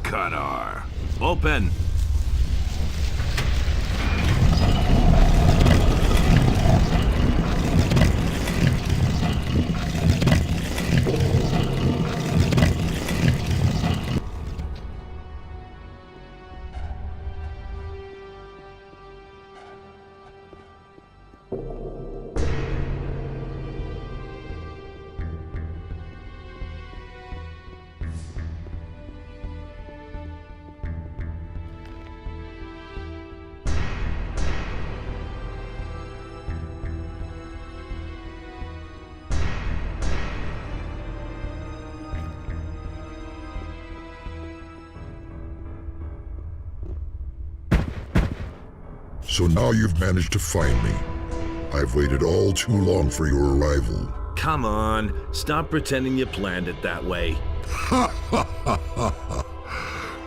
cutter. Open. So now you've managed to find me. I've waited all too long for your arrival. Come on, stop pretending you planned it that way.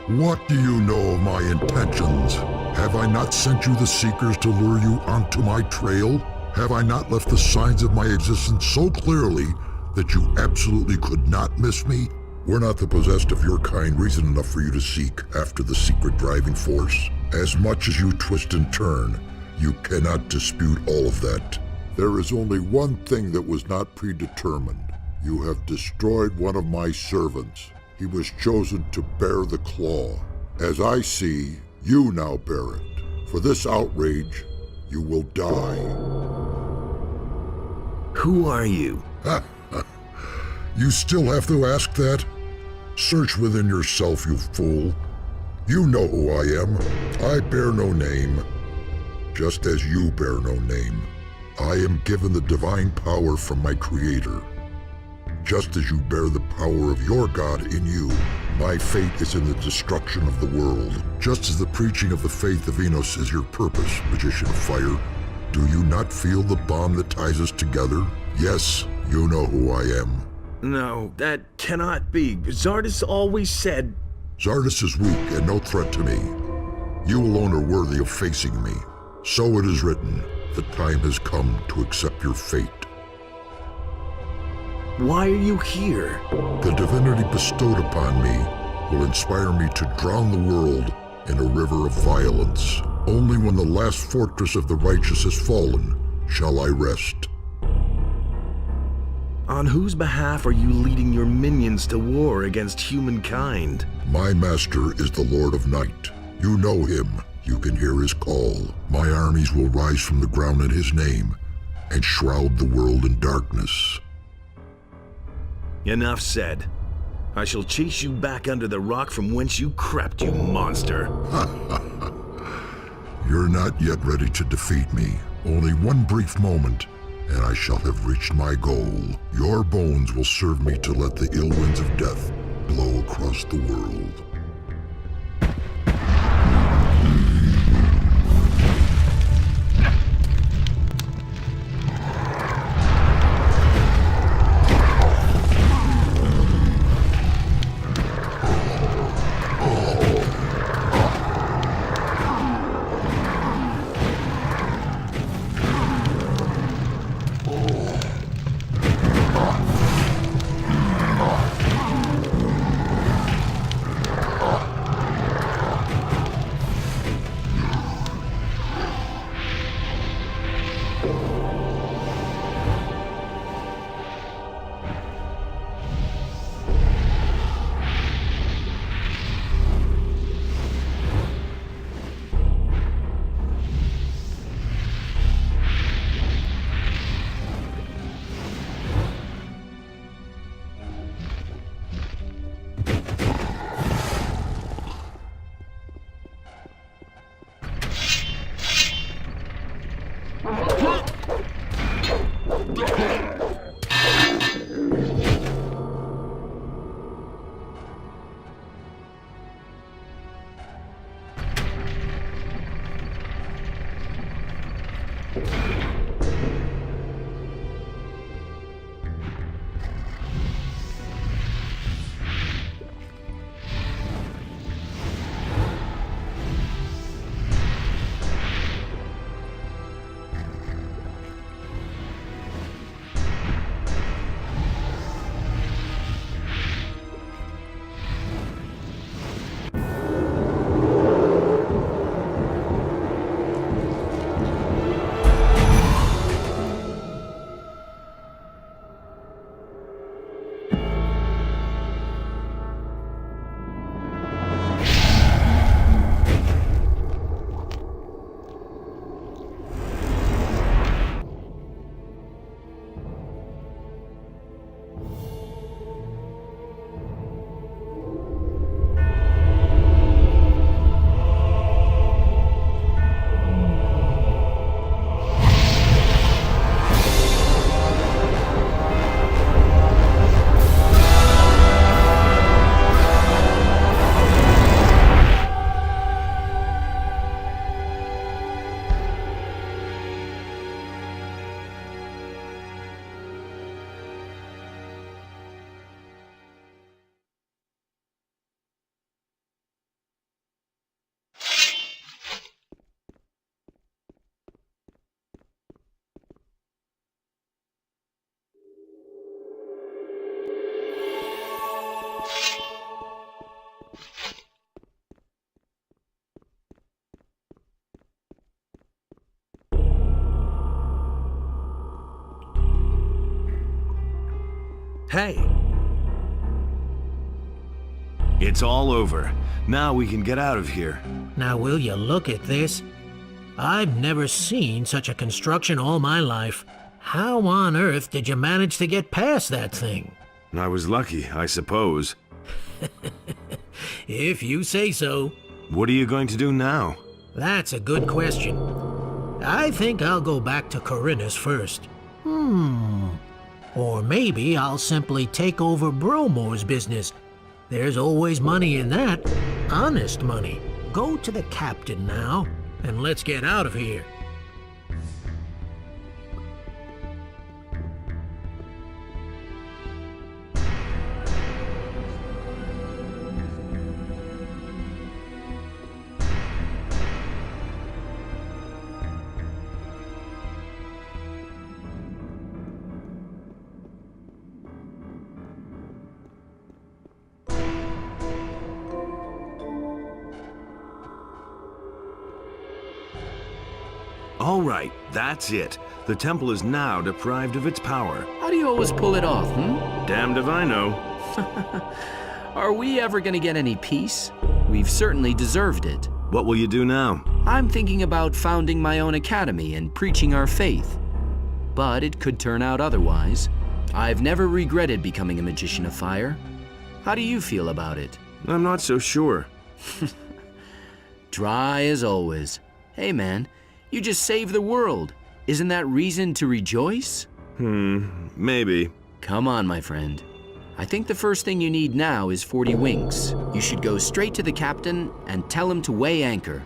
What do you know of my intentions? Have I not sent you the Seekers to lure you onto my trail? Have I not left the signs of my existence so clearly that you absolutely could not miss me? Were not the possessed of your kind reason enough for you to seek after the secret driving force? As much as you twist and turn, you cannot dispute all of that. There is only one thing that was not predetermined. You have destroyed one of my servants. He was chosen to bear the claw. As I see, you now bear it. For this outrage, you will die. Who are you? You still have to ask that? Search within yourself, you fool. You know who I am. I bear no name, just as you bear no name. I am given the divine power from my Creator. Just as you bear the power of your God in you, my fate is in the destruction of the world. Just as the preaching of the faith of Enos is your purpose, Magician of Fire, do you not feel the bond that ties us together? Yes, you know who I am. No, that cannot be. Zardus always said... Zardus is weak and no threat to me. You alone are worthy of facing me. So it is written, the time has come to accept your fate. Why are you here? The divinity bestowed upon me will inspire me to drown the world in a river of violence. Only when the last fortress of the righteous has fallen shall I rest. On whose behalf are you leading your minions to war against humankind? My master is the Lord of Night. You know him. You can hear his call. My armies will rise from the ground in his name and shroud the world in darkness. Enough said. I shall chase you back under the rock from whence you crept, you monster. You're not yet ready to defeat me. Only one brief moment, and I shall have reached my goal. Your bones will serve me to let the ill winds of death blow across the world. Hey! It's all over. Now we can get out of here. Now will you look at this? I've never seen such a construction all my life. How on earth did you manage to get past that thing? I was lucky, I suppose. If you say so. What are you going to do now? That's a good question. I think I'll go back to Corinna's first. Or maybe I'll simply take over Bromo's business. There's always money in that. Honest money. Go to the captain now, and let's get out of here. All right, that's it. The temple is now deprived of its power. How do you always pull it off, Damned if I know. Are we ever gonna get any peace? We've certainly deserved it. What will you do now? I'm thinking about founding my own academy and preaching our faith. But it could turn out otherwise. I've never regretted becoming a magician of fire. How do you feel about it? I'm not so sure. Dry as always. Hey man, you just saved the world. Isn't that reason to rejoice? Maybe. Come on, my friend. I think the first thing you need now is 40 winks. You should go straight to the captain and tell him to weigh anchor.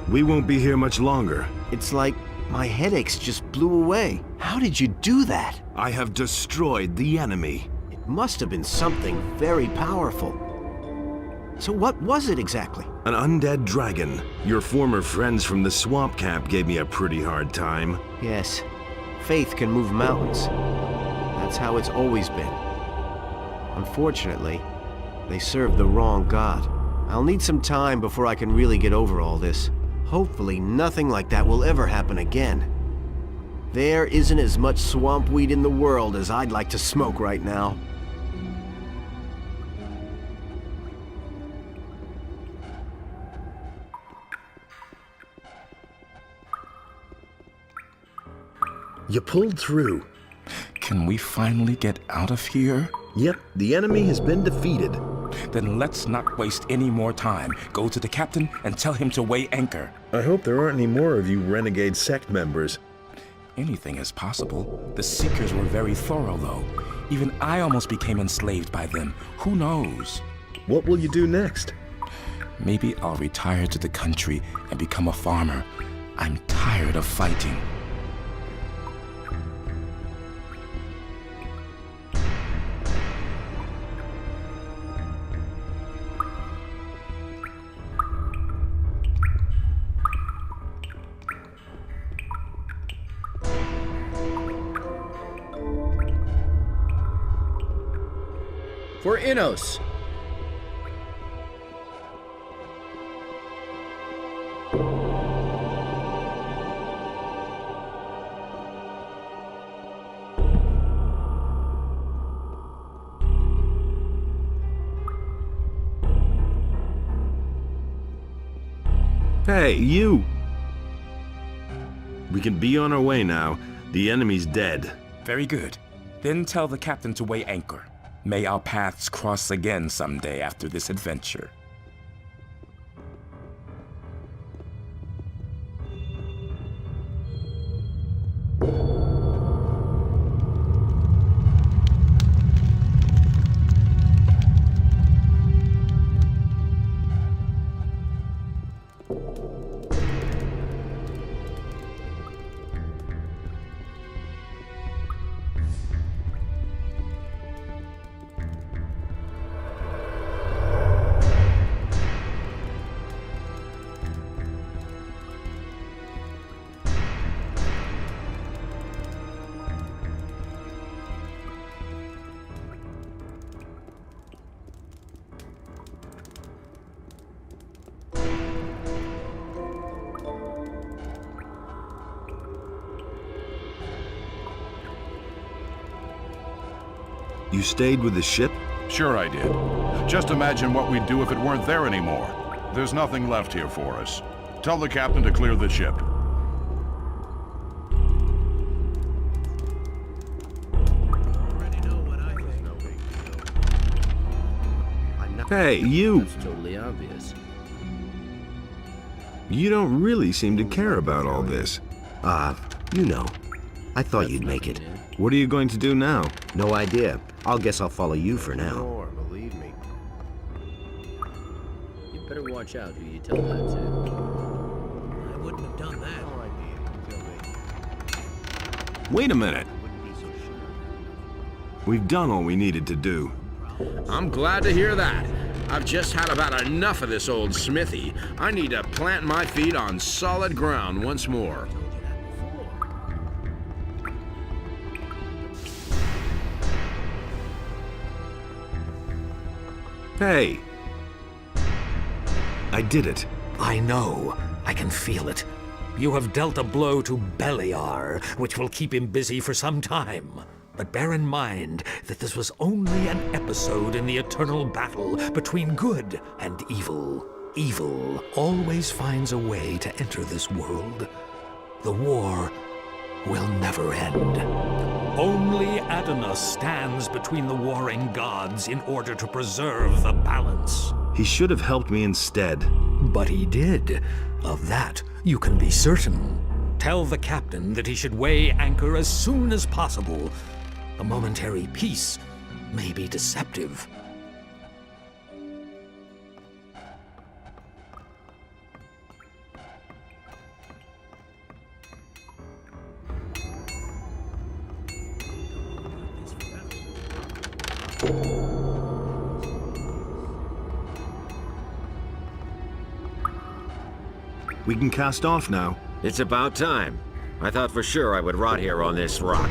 We won't be here much longer. It's like my headaches just blew away. How did you do that? I have destroyed the enemy. It must have been something very powerful. So what was it exactly? An undead dragon. Your former friends from the swamp camp gave me a pretty hard time. Yes, faith can move mountains. That's how it's always been. Unfortunately, they served the wrong god. I'll need some time before I can really get over all this. Hopefully nothing like that will ever happen again. There isn't as much swamp weed in the world as I'd like to smoke right now. You pulled through. Can we finally get out of here? Yep, the enemy has been defeated. Then let's not waste any more time. Go to the captain and tell him to weigh anchor. I hope there aren't any more of you renegade sect members. Anything is possible. The Seekers were very thorough, though. Even I almost became enslaved by them. Who knows? What will you do next? Maybe I'll retire to the country and become a farmer. I'm tired of fighting. For Innos. Hey, you! We can be on our way now. The enemy's dead. Very good. Then tell the captain to weigh anchor. May our paths cross again someday after this adventure. You stayed with the ship? Sure I did. Just imagine what we'd do if it weren't there anymore. There's nothing left here for us. Tell the captain to clear the ship. Hey, you! That's totally obvious. You don't really seem to care about all this. You know. I thought you'd make it. What are you going to do now? No idea. I'll guess I'll follow you for now. More, believe me. You better watch out who you tell that to. I wouldn't have done that. No idea. Tell me. Wait a minute. Wouldn't be so sure. We've done all we needed to do. I'm glad to hear that. I've just had about enough of this old smithy. I need to plant my feet on solid ground once more. Hey! I did it. I know. I can feel it. You have dealt a blow to Beliar, which will keep him busy for some time. But bear in mind that this was only an episode in the eternal battle between good and evil. Evil always finds a way to enter this world. The war will never end. Only Adonis stands between the warring gods in order to preserve the balance. He should have helped me instead. But he did. Of that, you can be certain. Tell the captain that he should weigh anchor as soon as possible. A momentary peace may be deceptive. We can cast off now. It's about time. I thought for sure I would rot here on this rock.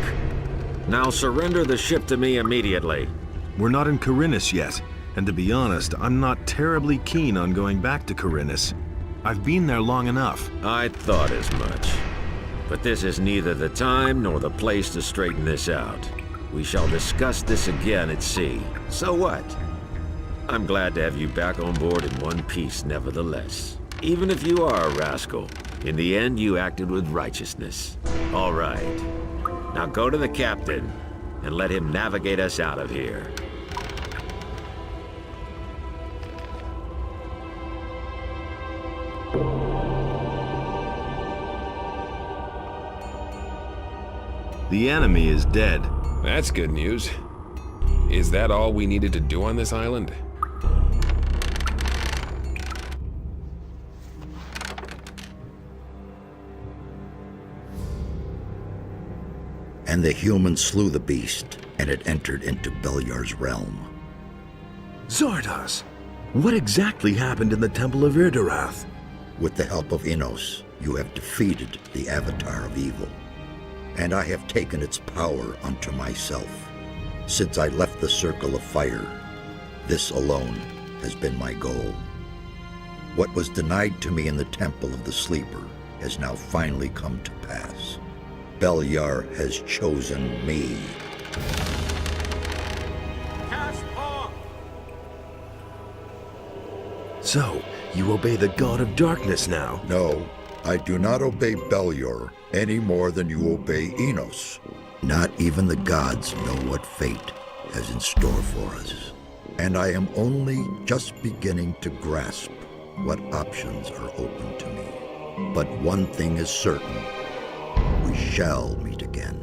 Now surrender the ship to me immediately. We're not in Corinus yet, and to be honest, I'm not terribly keen on going back to Corinus. I've been there long enough. I thought as much. But this is neither the time nor the place to straighten this out. We shall discuss this again at sea. So what? I'm glad to have you back on board in one piece nevertheless. Even if you are a rascal, in the end you acted with righteousness. All right. Now go to the captain and let him navigate us out of here. The enemy is dead. That's good news. Is that all we needed to do on this island? And the humans slew the beast, and it entered into Beliar's realm. Zardoz! What exactly happened in the Temple of Irdarath? With the help of Innos, you have defeated the Avatar of Evil. And I have taken its power unto myself. Since I left the Circle of Fire, this alone has been my goal. What was denied to me in the Temple of the Sleeper has now finally come to pass. Beliar has chosen me. Cast off! So, you obey the God of Darkness now? No, I do not obey Beliar any more than you obey Innos. Not even the gods know what fate has in store for us. And I am only just beginning to grasp what options are open to me. But one thing is certain. We shall meet again.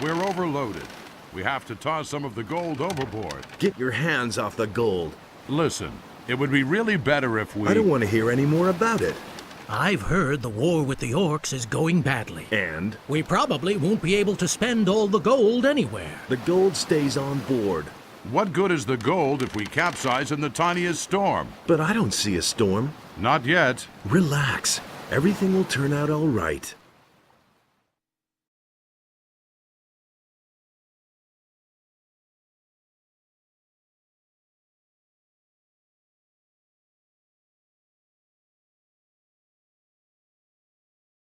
We're overloaded. We have to toss some of the gold overboard. Get your hands off the gold. Listen, it would be really better if we... I don't want to hear any more about it. I've heard the war with the orcs is going badly. And? We probably won't be able to spend all the gold anywhere. The gold stays on board. What good is the gold if we capsize in the tiniest storm? But I don't see a storm. Not yet. Relax. Everything will turn out all right.